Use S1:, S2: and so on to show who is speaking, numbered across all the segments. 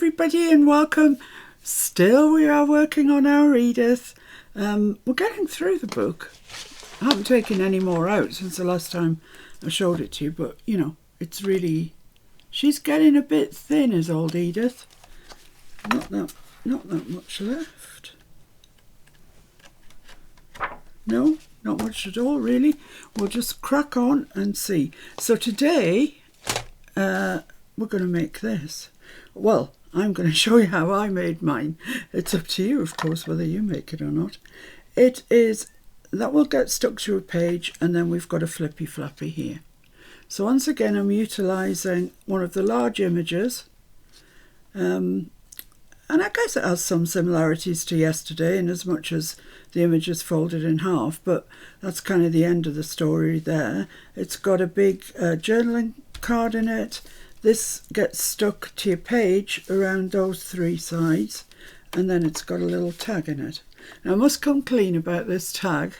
S1: everybody and welcome. Still we are working on our Edith. We're getting through the book. I haven't taken any more out since the last time I showed it to you, but you know, it's really, she's getting a bit thin, is old Edith. Not that much left. No, not much at all really. We'll just crack on and see. So today we're going to make this. Well, I'm going to show you how I made mine. It's up to you, of course, whether you make it or not. It is, that will get stuck to a page, and then we've got a Flippy Flappy here. So once again, I'm utilising one of the large images. And I guess it has some similarities to yesterday in as much as the image is folded in half, but that's kind of the end of the story there. It's got a big journaling card in it. This gets stuck to your page around those three sides, and then it's got a little tag in it. Now I must come clean about this tag.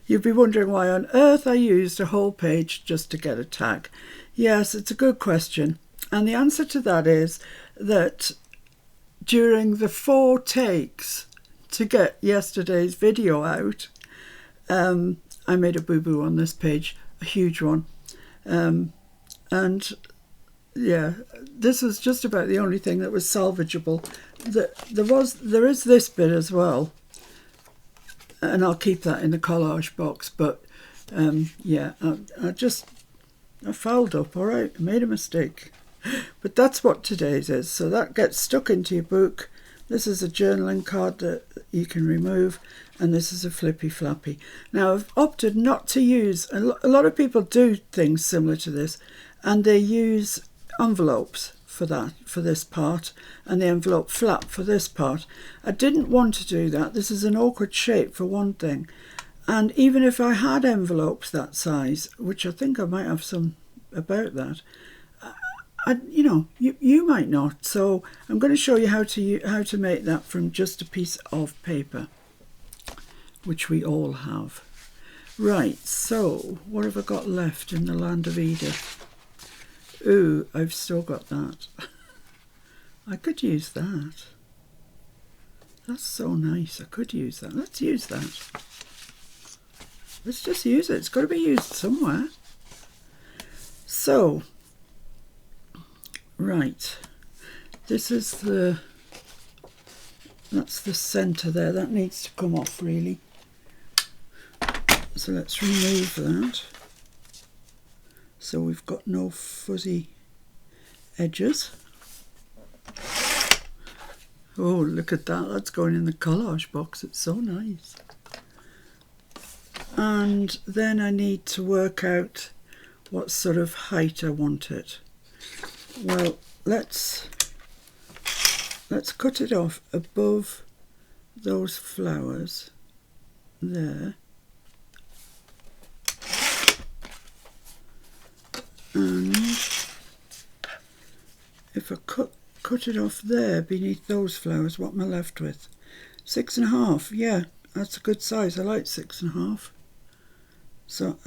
S1: You'd be wondering why on earth I used a whole page just to get a tag. Yes, it's a good question, and the answer to that is that during the 4 takes to get yesterday's video out, I made a boo-boo on this page, a huge one. And yeah, this was just about the only thing that was salvageable. There is this bit as well, and I'll keep that in the collage box, but yeah, I fouled up, all right, I made a mistake. But that's what today's is. So that gets stuck into your book. This is a journaling card that you can remove, and this is a Flippy Flappy. Now I've opted not to use, a lot of people do things similar to this, and they use envelopes for this part, and the envelope flap for this part. I didn't want to do that. This is an awkward shape for one thing, and even if I had envelopes that size, which I think I might have some about that, you might not. So I'm going to show you how to make that from just a piece of paper, which we all have. Right, so what have I got left in the land of Edith? Ooh, I've still got that. I could use that. That's so nice. I could use that. Let's use that. Let's just use it. It's got to be used somewhere. So, right. This is that's the centre there. That needs to come off really. So let's remove that. So we've got no fuzzy edges. Oh, look at that. That's going in the collage box. It's so nice. And then I need to work out what sort of height I want it. Well, let's cut it off above those flowers there. And if I cut it off there beneath those flowers, what am I left with? 6.5. Yeah, that's a good size. I like 6.5. So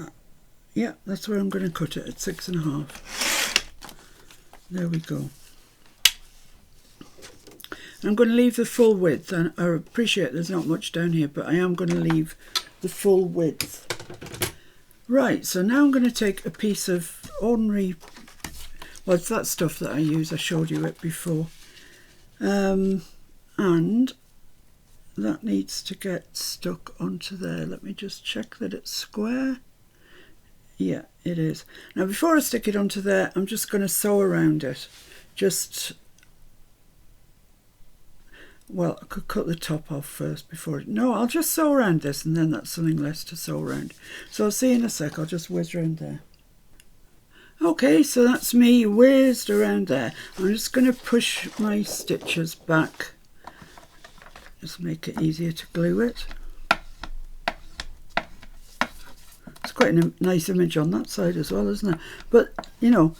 S1: yeah, that's where I'm going to cut it, at 6.5. There we go. I'm going to leave the full width, and I appreciate there's not much down here, but I am going to leave the full width. Right, so now I'm going to take a piece of ordinary, well, it's that stuff that I use, I showed you it before, and that needs to get stuck onto there. Let me just check that it's square. Yeah, it is. Now before I stick it onto there, I'm just going to sew around it. Well, I could cut the top off first before no, I'll just sew around this, and then that's something less to sew around. So I'll see you in a sec. I'll just whiz around there. Okay, so that's me whizzed around there. I'm just going to push my stitches back. Just make it easier to glue it. It's quite a nice image on that side as well, isn't it? But, you know,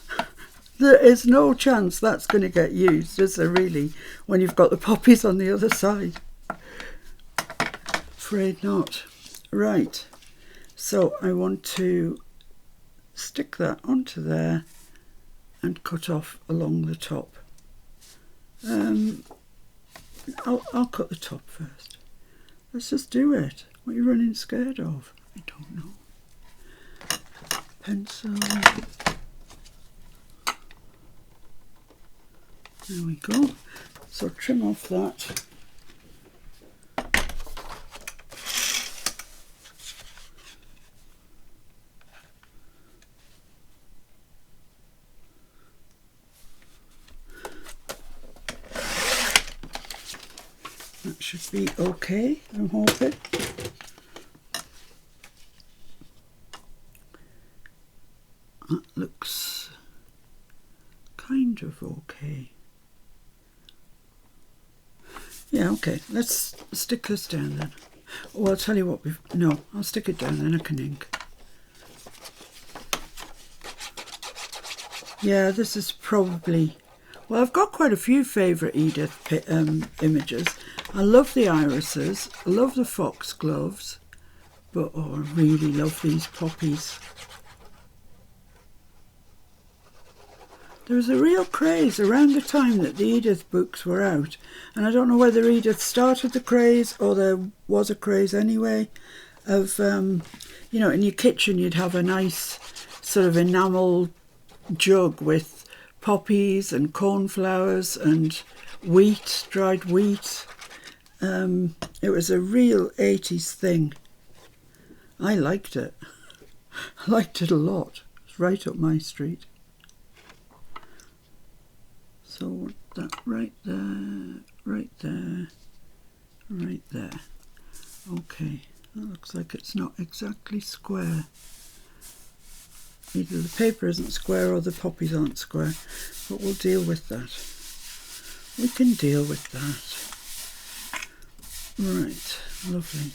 S1: there is no chance that's going to get used, is there really, when you've got the poppies on the other side? Afraid not. Right, so I want to stick that onto there and cut off along the top. I'll cut the top first. Let's just do it. What are you running scared of? I don't know. Pencil. There we go. So trim off that. That should be okay, I'm hoping. That looks kind of okay. Yeah, okay, let's stick this down then. Oh, I'll tell you what, no, I'll stick it down then I can ink. Yeah, this is probably, well, I've got quite a few favourite Edith images. I love the irises, I love the foxgloves, but oh, I really love these poppies. There was a real craze around the time that the Edith books were out, and I don't know whether Edith started the craze or there was a craze anyway of, you know, in your kitchen you'd have a nice sort of enamel jug with poppies and cornflowers and wheat, dried wheat. It was a real 80s thing. I liked it. I liked it a lot. It's right up my street. So that right there, right there, right there. Okay, that looks like it's not exactly square. Either the paper isn't square or the poppies aren't square, but we'll deal with that. We can deal with that. Right, lovely.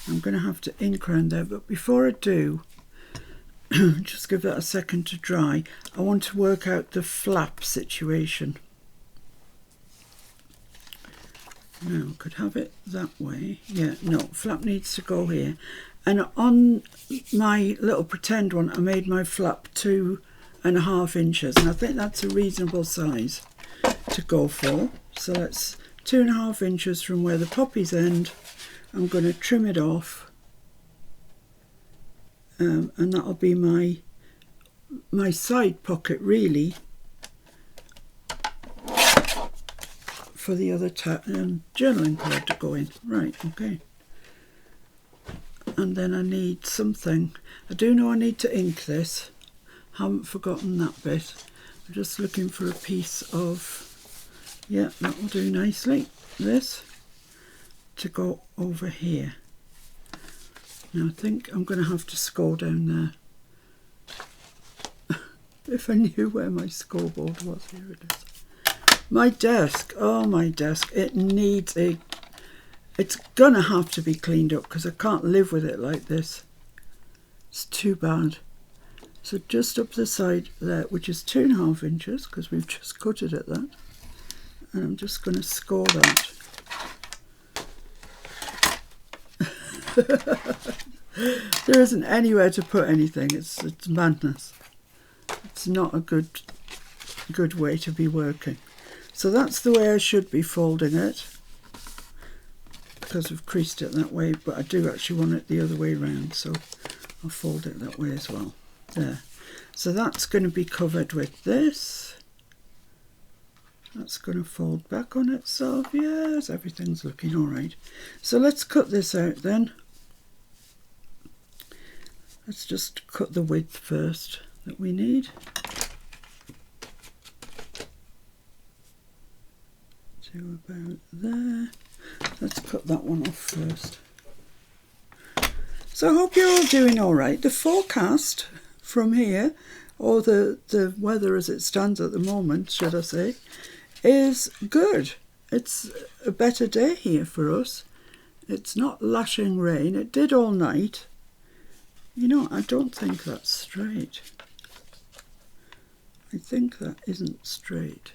S1: I'm going to have to ink around there, but before I do, just give that a second to dry. I want to work out the flap situation. Now, could have it that way. Yeah, no, flap needs to go here. And on my little pretend one, I made my flap 2.5 inches, and I think that's a reasonable size to go for. So let's 2.5 inches from where the poppies end. I'm going to trim it off, and that'll be my side pocket really for the other journaling card to go in. Right, okay. And then I need something. I do know I need to ink this. Haven't forgotten that bit. I'm just looking for a piece of, yeah, that will do nicely. This to go over here. Now I think I'm going to have to score down there. If I knew where my scoreboard was, here it is. My desk, oh my desk, it needs it's going to have to be cleaned up because I can't live with it like this. It's too bad. So just up the side there, which is 2.5 inches because we've just cut it at that. And I'm just going to score that. There isn't anywhere to put anything. It's madness. It's not a good way to be working. So that's the way I should be folding it, because I've creased it that way, but I do actually want it the other way around, so I'll fold it that way as well. There. So that's going to be covered with this. That's going to fold back on itself. Yes, everything's looking all right. So let's cut this out then. Let's just cut the width first that we need. To about there. Let's cut that one off first. So I hope you're all doing all right. The forecast from here, or the weather as it stands at the moment, should I say, is good. It's a better day here for us. It's not lashing rain. It did all night. You know, I don't think that's straight. I think that isn't straight.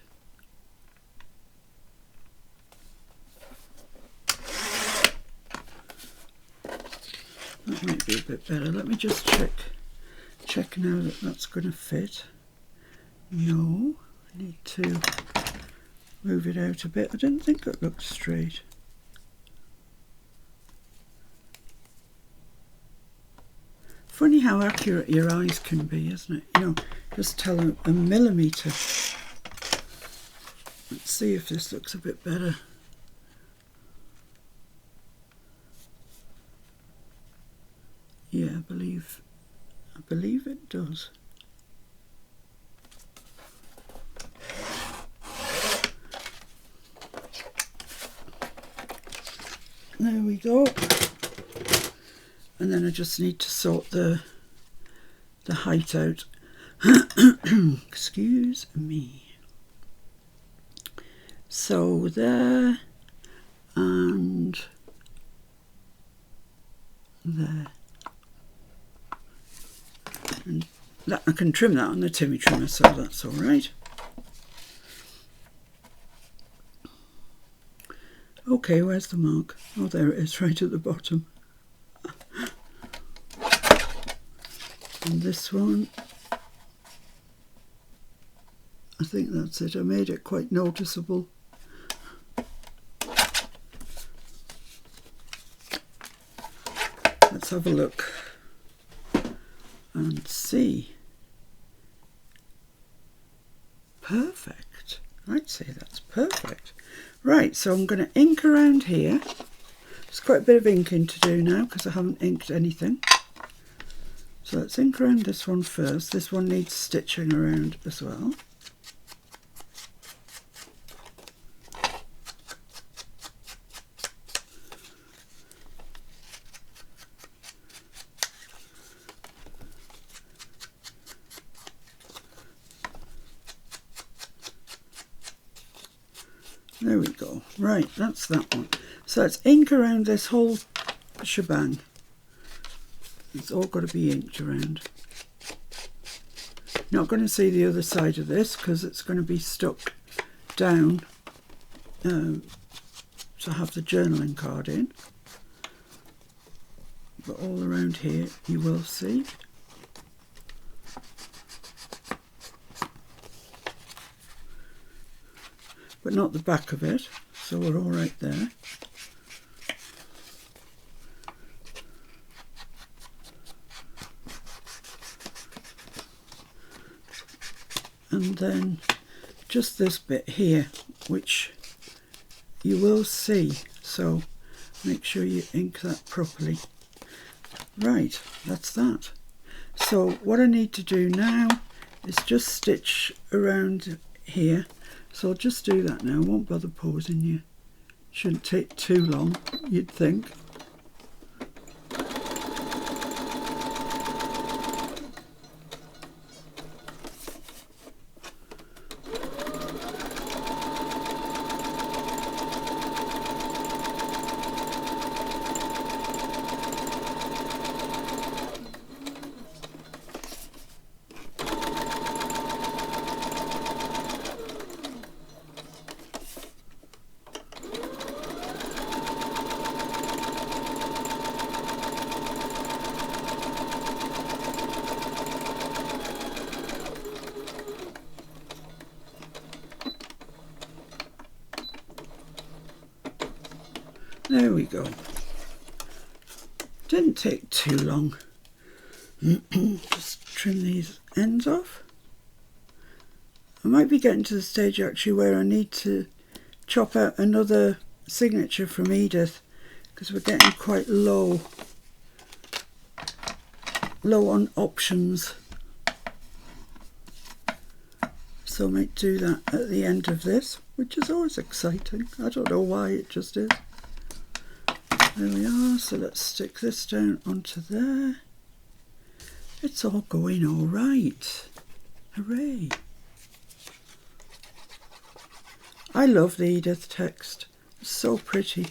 S1: That might be a bit better. Let me just check now that that's going to fit. No, I need to move it out a bit. I didn't think it looked straight. Funny how accurate your eyes can be, isn't it? You know, just tell a millimetre. Let's see if this looks a bit better. Yeah, I believe it does. There we go. And then I just need to sort the height out. Excuse me. So there and there. And that, I can trim that on the Timmy trimmer, so that's all right. Okay, where's the mark? Oh, there it is, right at the bottom. And this one, I think that's it. I made it quite noticeable. Let's have a look and see. Perfect. I'd say that's perfect. Right, so I'm going to ink around here. There's quite a bit of inking to do now because I haven't inked anything. So let's ink around this one first. This one needs stitching around as well. There we go. Right, that's that one. So let's ink around this whole shebang. It's all got to be inked around. Not going to see the other side of this because it's going to be stuck down to have the journaling card in. But all around here you will see. But not the back of it, so we're all right there. And then just this bit here, which you will see, so make sure you ink that properly. Right, that's that. So what I need to do now is just stitch around here. So I'll just do that now. I won't bother pausing you. Shouldn't take too long, you'd think. There we go. Didn't take too long. Just trim these ends off. I might be getting to the stage actually where I need to chop out another signature from Edith because we're getting quite low on options. So I might do that at the end of this, which is always exciting. I don't know why, it just is. There we are, so let's stick this down onto there. It's all going all right. Hooray. I love the Edith text. It's so pretty.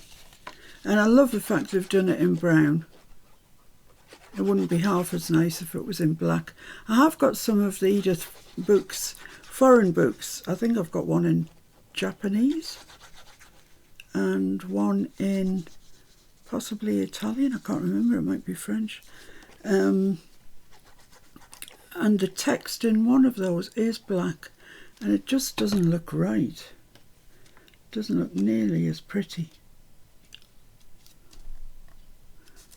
S1: And I love the fact they've done it in brown. It wouldn't be half as nice if it was in black. I have got some of the Edith books, foreign books. I think I've got one in Japanese and one in possibly Italian, I can't remember, it might be French. And the text in one of those is black and it just doesn't look right. Doesn't look nearly as pretty.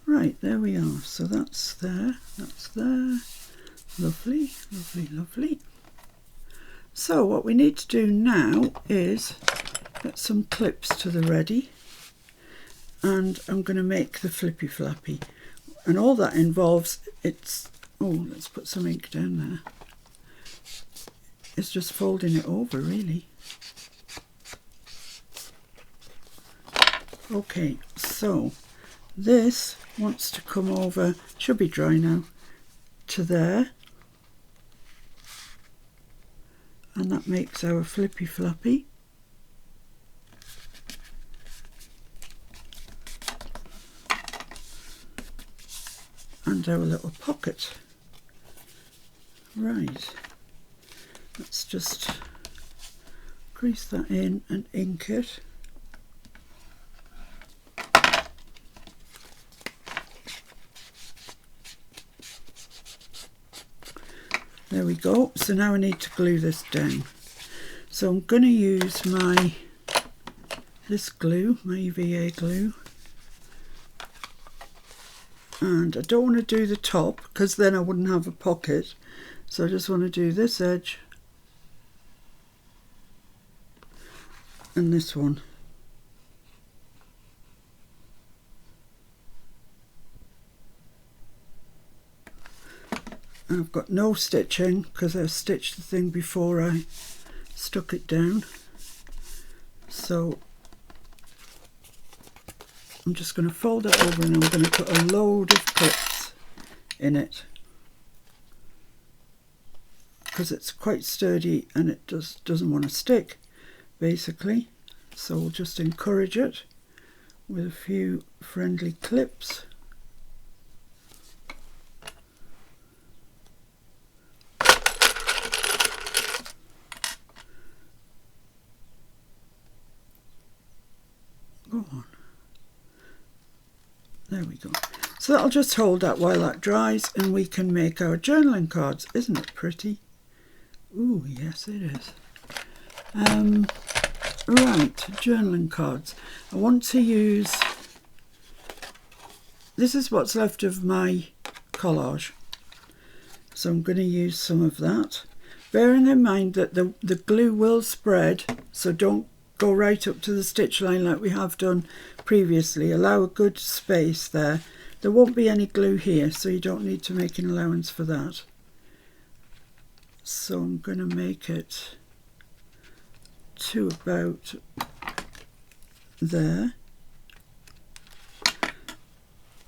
S1: Right, there we are. So that's there, that's there. Lovely, lovely, lovely. So what we need to do now is get some clips to the ready, and I'm going to make the Flippy Flappy, and all that involves, oh, let's put some ink down there. It's just folding it over, really. Okay, so this wants to come over, should be dry now, to there, and that makes our Flippy Flappy. And our little pocket. Right, let's just grease that in and ink it. There we go. So now I need to glue this down. So I'm going to use this glue, my EVA glue. And I don't want to do the top because then I wouldn't have a pocket. So I just want to do this edge and this one. And I've got no stitching because I stitched the thing before I stuck it down. So I'm just going to fold it over and I'm going to put a load of clips in it because it's quite sturdy and it doesn't want to stick, basically. So we'll just encourage it with a few friendly clips. Go on. There we go. So that'll just hold that while that dries and we can make our journaling cards. Isn't it pretty? Ooh, yes it is. Right, journaling cards. I want to use, this is what's left of my collage. So I'm going to use some of that. Bearing in mind that the glue will spread, so don't go right up to the stitch line like we have done previously. Allow a good space there. There won't be any glue here, so you don't need to make an allowance for that. So I'm going to make it to about there.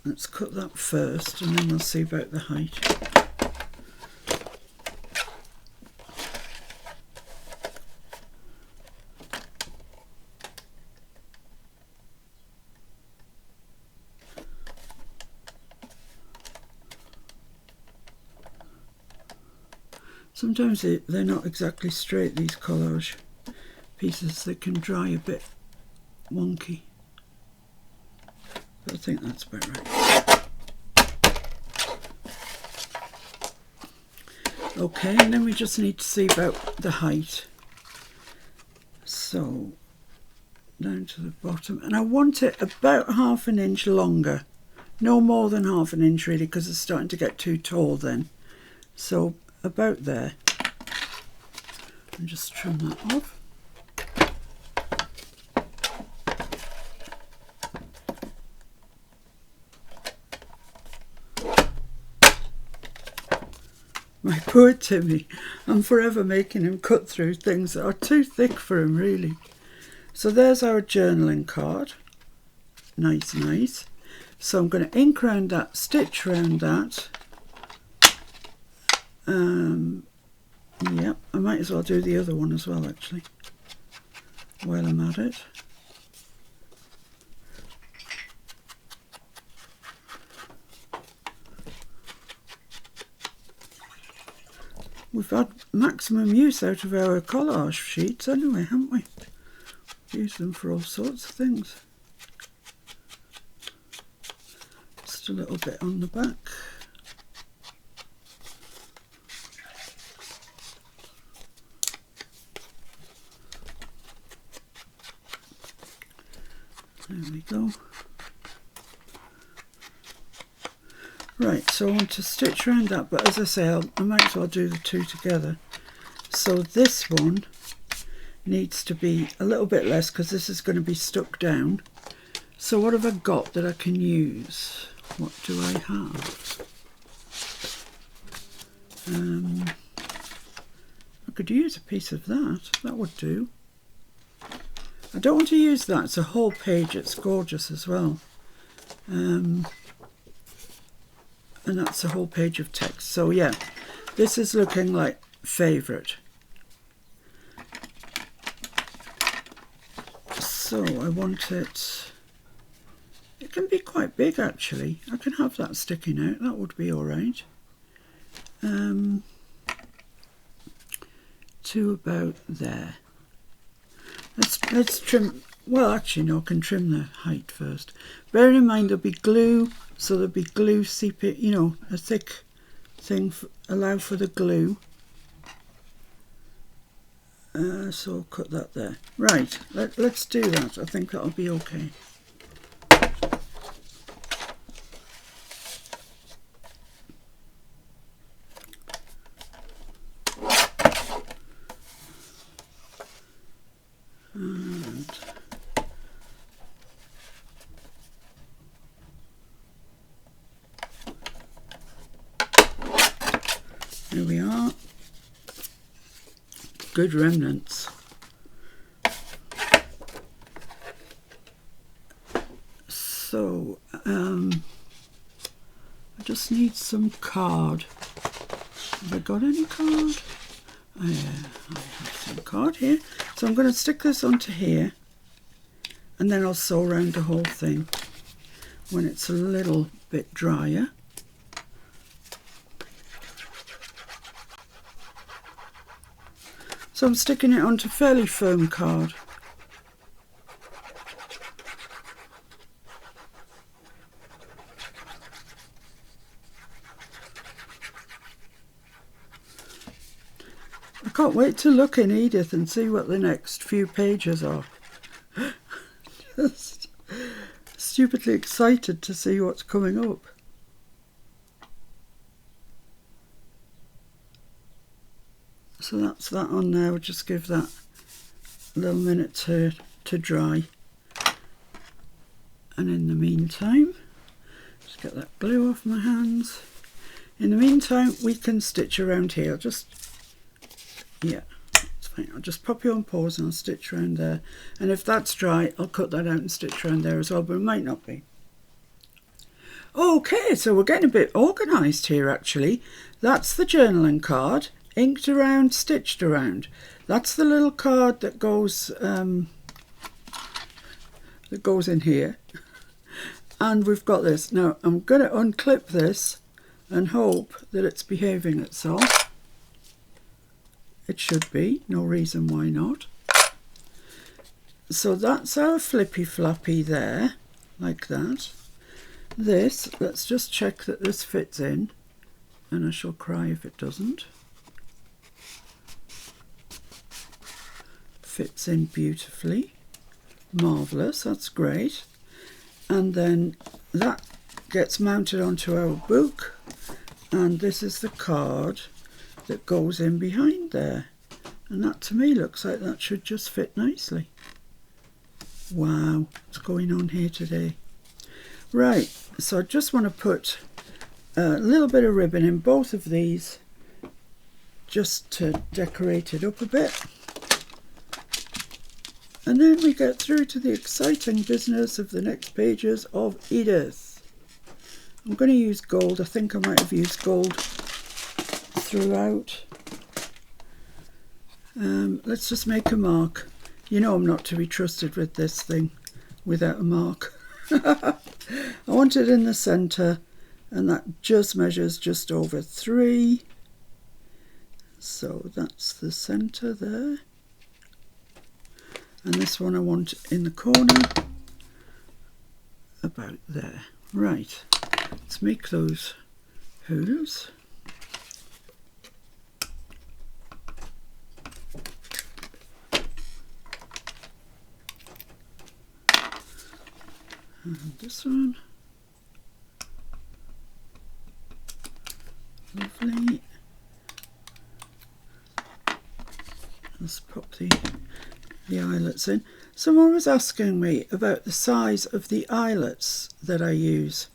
S1: Let's cut that first and then we'll see about the height. Sometimes they're not exactly straight, these collage pieces. They can dry a bit wonky. But I think that's about right. Okay, and then we just need to see about the height. So, down to the bottom. And I want it about 1/2 inch longer. No more than 1/2 inch really, because it's starting to get too tall then. So, about there. And just trim that off. My poor Timmy, I'm forever making him cut through things that are too thick for him really. So there's our journaling card. Nice, nice. So I'm going to ink round that, stitch round that. Yep, I might as well do the other one as well actually, while I'm at it. We've had maximum use out of our collage sheets anyway, haven't we? Use them for all sorts of things. Just a little bit on the back. There we go. Right, so I want to stitch around that, but as I say, I might as well do the two together. So this one needs to be a little bit less because this is going to be stuck down. So what have I got that I can use? What do I have? I could use a piece of that. That would do. I don't want to use that. It's a whole page. It's gorgeous as well. And that's a whole page of text. So yeah, this is looking like favourite. So I want it, it can be quite big actually. I can have that sticking out, that would be alright. To about there. Let's trim, well actually no, I can trim the height first. Bearing in mind there'll be glue, so there'll be glue seeping, you know, a thick thing, allow for the glue. So I'll cut that there. Right, let's do that. I think that'll be okay. And there we are. Good remnants. So I just need some card. Have I got any card? Oh, yeah, I have some card here. So I'm going to stick this onto here and then I'll sew around the whole thing when it's a little bit drier. So I'm sticking it onto fairly firm card. I can't wait to look in Edith and see what the next few pages are. Just stupidly excited to see what's coming up. So that's that on there. We'll just give that a little minute to dry. And in the meantime, just get that glue off my hands. In the meantime, we can stitch around here. Yeah, it's fine. I'll just pop you on pause and I'll stitch around there. And if that's dry, I'll cut that out and stitch around there as well, but it might not be. Okay, so we're getting a bit organised here actually. That's the journaling card. Inked around, stitched around. That's the little card that goes in here. And we've got this. Now I'm going to unclip this and hope that it's behaving itself. It should be, no reason why not. So that's our Flippy Flappy there, like that. This, let's just check that this fits in, and I shall cry if it doesn't. Fits in beautifully. Marvellous, that's great. And then that gets mounted onto our book, and this is the card that goes in behind there. And that to me looks like that should just fit nicely. Wow, what's going on here today? Right, so I just want to put a little bit of ribbon in both of these just to decorate it up a bit. And then we get through to the exciting business of the next pages of Edith. I'm going to use gold. I think I might have used gold throughout. Let's just make a mark. You know I'm not to be trusted with this thing without a mark. I want it in the centre, and that just measures just over 3. So that's the centre there. And this one I want in the corner, about there. Right, let's make those hooves. And this one. Lovely. Let's pop the eyelets in. Someone was asking me about the size of the eyelets that I use.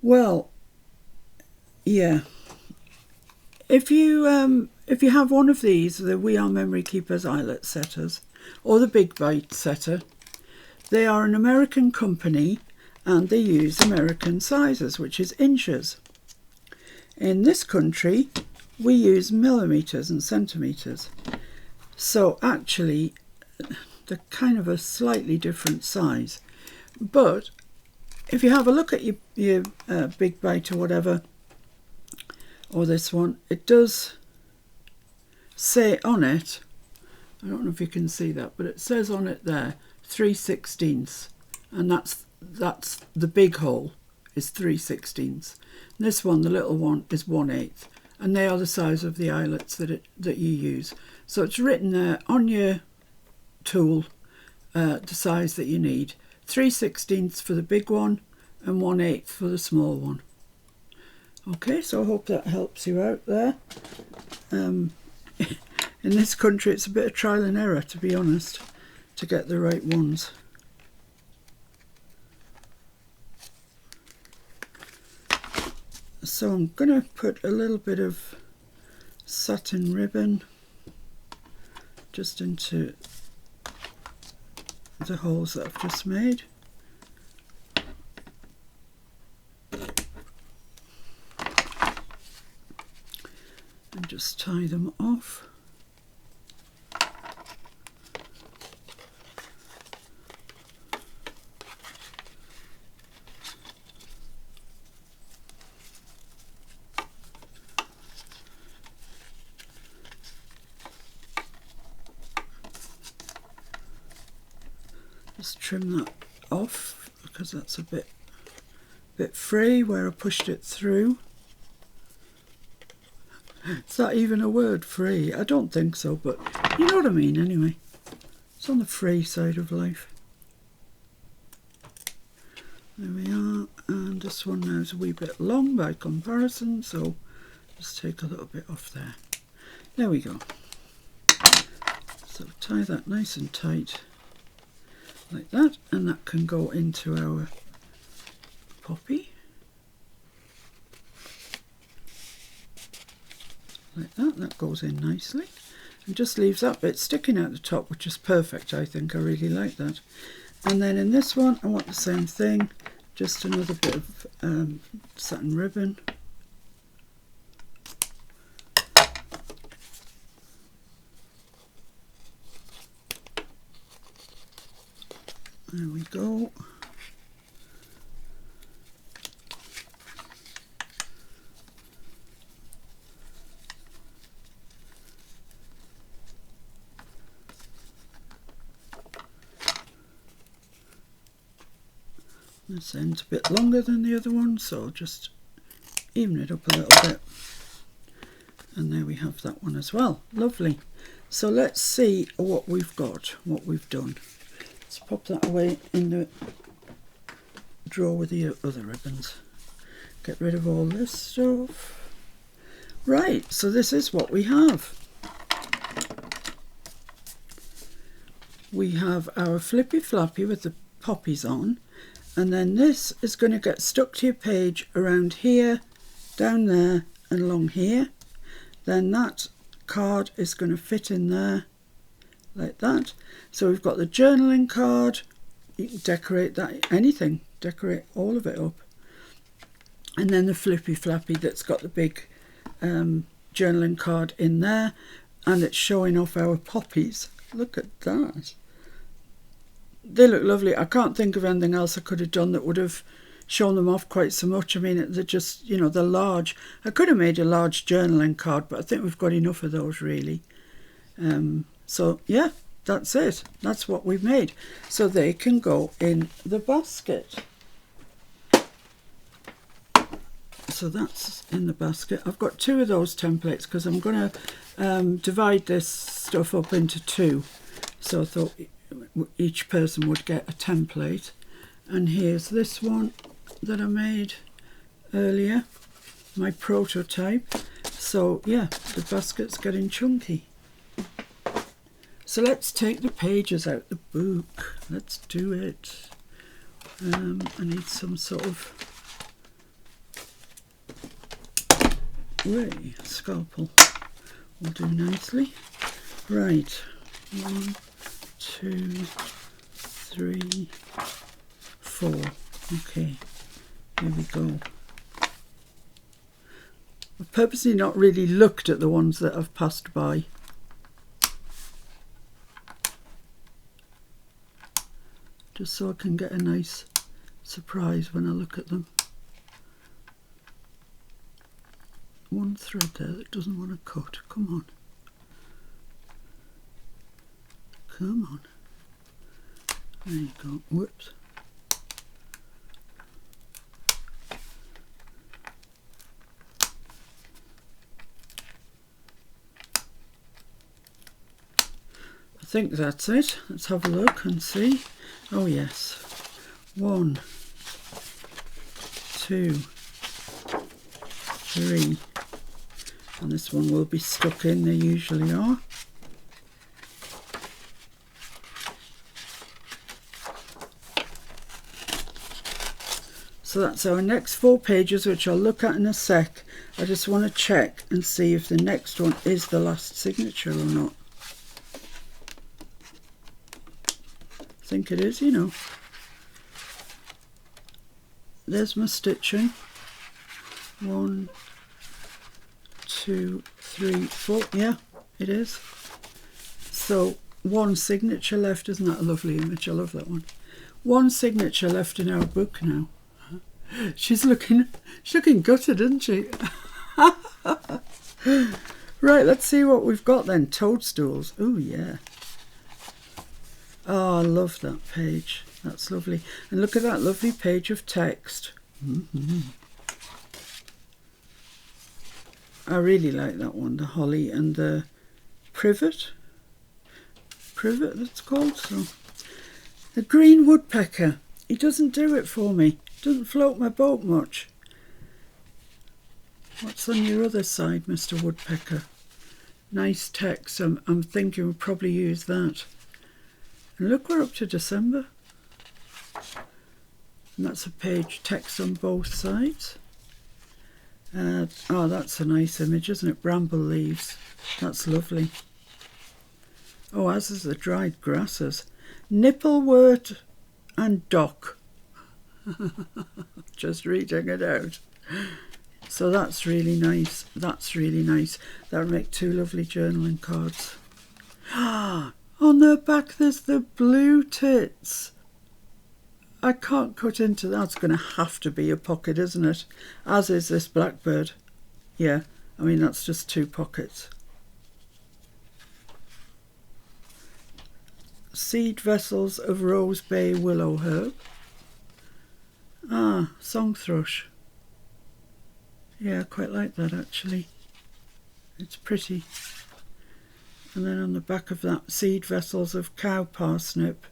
S1: Well, yeah. If you have one of these, the We Are Memory Keepers eyelet setters, or the Big Bite setter, they are an American company and they use American sizes, which is inches. In this country, we use millimeters and centimeters. So actually, they're kind of a slightly different size. But if you have a look at your Big Bite or whatever, or this one, it does say on it, I don't know if you can see that, but it says on it there 3/16, and that's the big hole is 3/16. This one, the little one, is 1/8, and they are the size of the eyelets that you use. So it's written there on your tool, the size that you need. 3/16 for the big one and 1/8 for the small one. Okay, so I hope that helps you out there. In this country, it's a bit of trial and error, to be honest, to get the right ones. So I'm going to put a little bit of satin ribbon just into the holes that I've just made. And just tie them off. Just trim that off because that's a bit free where I pushed it through. Is that even a word, free? I don't think so, but you know what I mean anyway. It's on the free side of life. There we are, and this one now is a wee bit long by comparison, so just take a little bit off there. There we go. So tie that nice and tight like that, and that can go into our poppy. Like that goes in nicely and just leaves that bit sticking out the top, which is perfect. I think I really like that. And then in this one I want the same thing, just another bit of satin ribbon. There we go. This end's a bit longer than the other one, so just even it up a little bit. And there we have that one as well. Lovely. So let's see what we've got, what we've done. Let's pop that away in the drawer with the other ribbons. Get rid of all this stuff. Right, so this is what we have. We have our Flippy Flappy with the poppies on. And then this is going to get stuck to your page around here, down there and along here. Then that card is going to fit in there like that. So we've got the journaling card. You can decorate that, anything, decorate all of it up. And then the Flippy Flappy that's got the big journaling card in there, and it's showing off our poppies. Look at that. They look lovely. I can't think of anything else I could have done that would have shown them off quite so much. I mean, they're just, you know, they're large. I could have made a large journaling card, but I think we've got enough of those really. So yeah, that's it. That's what we've made. So they can go in the basket. So that's in the basket. I've got 2 of those templates because I'm going to divide this stuff up into 2. So I thought each person would get a template, And here's this one that I made earlier, my prototype. So yeah, the basket's getting chunky. So let's take the pages out the book. Let's do it. I need some sort of scalpel. Will do nicely. Right, 1, 2, 3, 4. Okay, here we go. I've purposely not really looked at the ones that I've passed by. Just so I can get a nice surprise when I look at them. One thread there that doesn't want to cut. Come on. Come on. There you go. Whoops. I think that's it. Let's have a look and see. Oh yes. 1, 2, 3. And this one will be stuck in, they usually are. So that's our next 4 pages, which I'll look at in a sec. I just want to check and see if the next one is the last signature or not. I think it is, you know. There's my stitching. 1, 2, 3, 4. Yeah, it is. So 1 signature left. Isn't that a lovely image? I love that one. 1 signature left in our book now. She's looking gutted, isn't she? Right, let's see what we've got then. Toadstools. Oh yeah. Oh, I love that page. That's lovely. And look at that lovely page of text. I really like that one, the holly and the privet. Privet, that's called. So the green woodpecker. He doesn't do it for me. Doesn't float my boat much. What's on your other side, Mr. Woodpecker? Nice text. I'm thinking we'll probably use that. And look, we're up to December. And that's a page text on both sides. Oh, that's a nice image, isn't it? Bramble leaves. That's lovely. Oh, as is the dried grasses. Nipplewort and dock. Just reading it out. So that's really nice. That's really nice. That'll make 2 lovely journaling cards. Ah, on the back there's the blue tits. I can't cut into that. It's going to have to be a pocket, isn't it? As is this blackbird. Yeah, I mean that's just 2 pockets. Seed vessels of rose bay willow herb. Ah, song thrush. Yeah, I quite like that actually. It's pretty. And then on the back of that, seed vessels of cow parsnip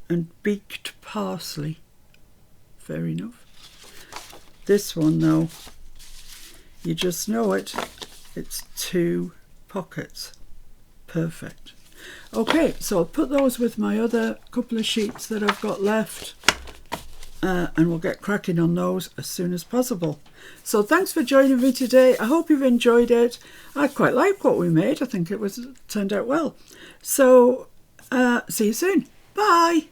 S1: and beaked parsley. Fair enough. This one though, you just know it. It's 2 pockets. Perfect. Okay, so I'll put those with my other couple of sheets that I've got left. And we'll get cracking on those as soon as possible. So thanks for joining me today. I hope you've enjoyed it. I quite like what we made. I think it turned out well. So see you soon. Bye.